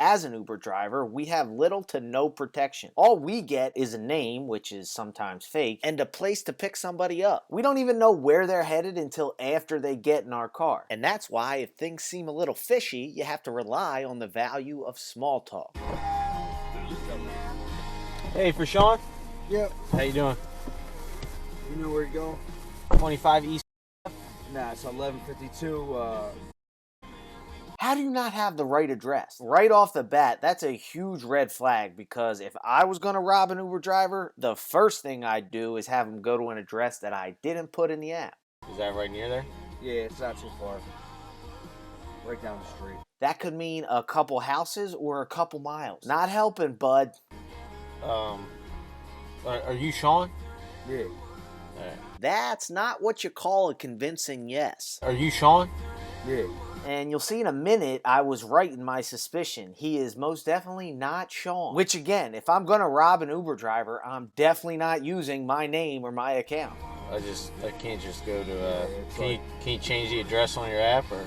as an Uber driver, we have little to no protection. All we get is a name, which is sometimes fake, and a place to pick somebody up. We don't even know where they're headed until after they get in our car. And that's why if things seem a little fishy, you have to rely on the value of small talk. Hey, for Sean? Yep. How you doing? You know where to go? 25 East. Nah, it's 1152. How do you not have the right address? Right off the bat, that's a huge red flag, because if I was gonna rob an Uber driver, the first thing I'd do is have him go to an address that I didn't put in the app. Is that right near there? Yeah, it's not too far. Right down the street. That could mean a couple houses or a couple miles. Not helping, bud. Are you Sean? Yeah. That's not what you call a convincing yes. Are you Sean? Yeah. And you'll see in a minute, I was right in my suspicion. He is most definitely not Sean. Which again, if I'm gonna rob an Uber driver, I'm definitely not using my name or my account. I can't just go to, can you change the address on your app, or?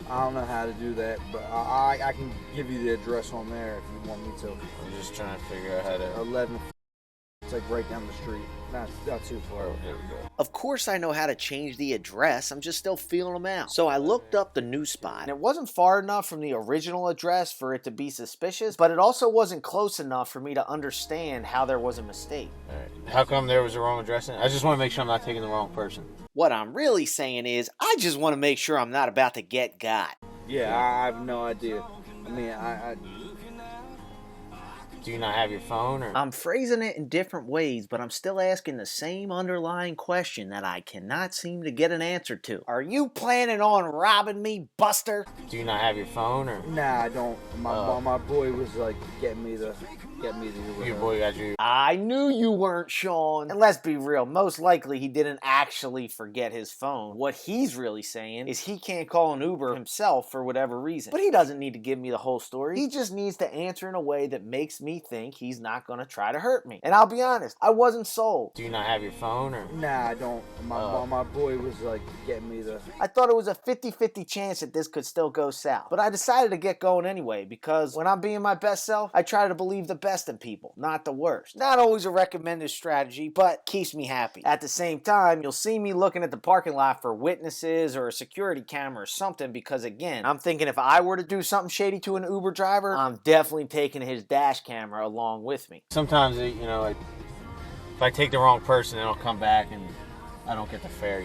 I don't know how to do that, but I can give you the address on there if you want me to. I'm just trying to figure out how to. 11. It's like right down the street. Not too far. Oh, there we go. Of course I know how to change the address, I'm just still feeling them out. So I looked up the new spot, and it wasn't far enough from the original address for it to be suspicious, but it also wasn't close enough for me to understand how there was a mistake. Alright. How come there was a wrong address? I just want to make sure I'm not taking the wrong person. What I'm really saying is, I just want to make sure I'm not about to get got. Yeah, I have no idea. I mean, Do you not have your phone, or? I'm phrasing it in different ways, but I'm still asking the same underlying question that I cannot seem to get an answer to. Are you planning on robbing me, Buster? Do you not have your phone, or? Nah, I don't. My boy was like getting me the Your boy got you. I knew you weren't Sean. And let's be real, most likely he didn't actually forget his phone. What he's really saying is he can't call an Uber himself for whatever reason. But he doesn't need to give me the whole story. He just needs to answer in a way that makes me think he's not gonna try to hurt me. And I'll be honest, I wasn't sold. Do you not have your phone, or? Nah, I don't. My boy was like getting me the. I thought it was a 50-50 chance that this could still go south. But I decided to get going anyway, because when I'm being my best self, I try to believe the best in people, not the worst. Not always a recommended strategy, but keeps me happy. At the same time, you'll see me looking at the parking lot for witnesses or a security camera or something, because again, I'm thinking if I were to do something shady to an Uber driver, I'm definitely taking his dash camera along with me. Sometimes, if I take the wrong person, then I'll come back and I don't get the fare,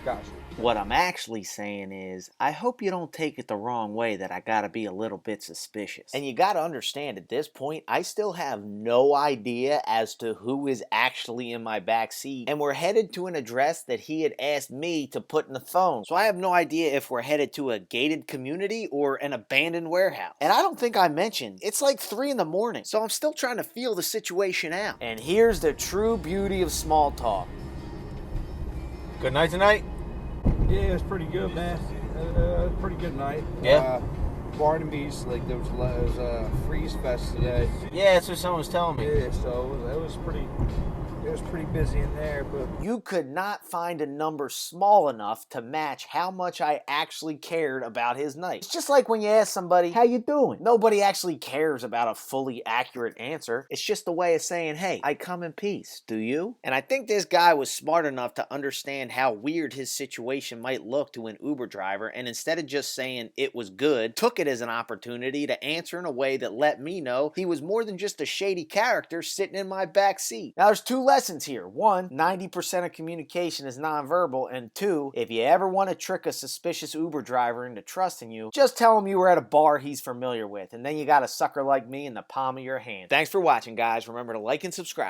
Gotcha. What I'm actually saying is, I hope you don't take it the wrong way that I gotta be a little bit suspicious. And you gotta understand, at this point, I still have no idea as to who is actually in my back seat, and we're headed to an address that he had asked me to put in the phone. So I have no idea if we're headed to a gated community or an abandoned warehouse. And I don't think I mentioned, it's like 3 in the morning, so I'm still trying to feel the situation out. And here's the true beauty of small talk. Good night tonight? Yeah, it was pretty good, man. Pretty good night. Yeah. Barnaby's, like there was a freeze fest today. Yeah, that's what someone was telling me. Yeah, so it was pretty busy in there, but You could not find a number small enough to match how much I actually cared about his night. It's just like when you ask somebody, how you doing? Nobody actually cares about a fully accurate answer. It's just a way of saying, hey, I come in peace. Do you? And I think this guy was smart enough to understand how weird his situation might look to an Uber driver, and instead of just saying it was good, took it as an opportunity to answer in a way that let me know he was more than just a shady character sitting in my back seat. Now there's 2 lessons here. 1, 90% of communication is nonverbal, and 2, if you ever want to trick a suspicious Uber driver into trusting you, just tell him you were at a bar he's familiar with, and then you got a sucker like me in the palm of your hand. Thanks for watching, guys. Remember to like and subscribe.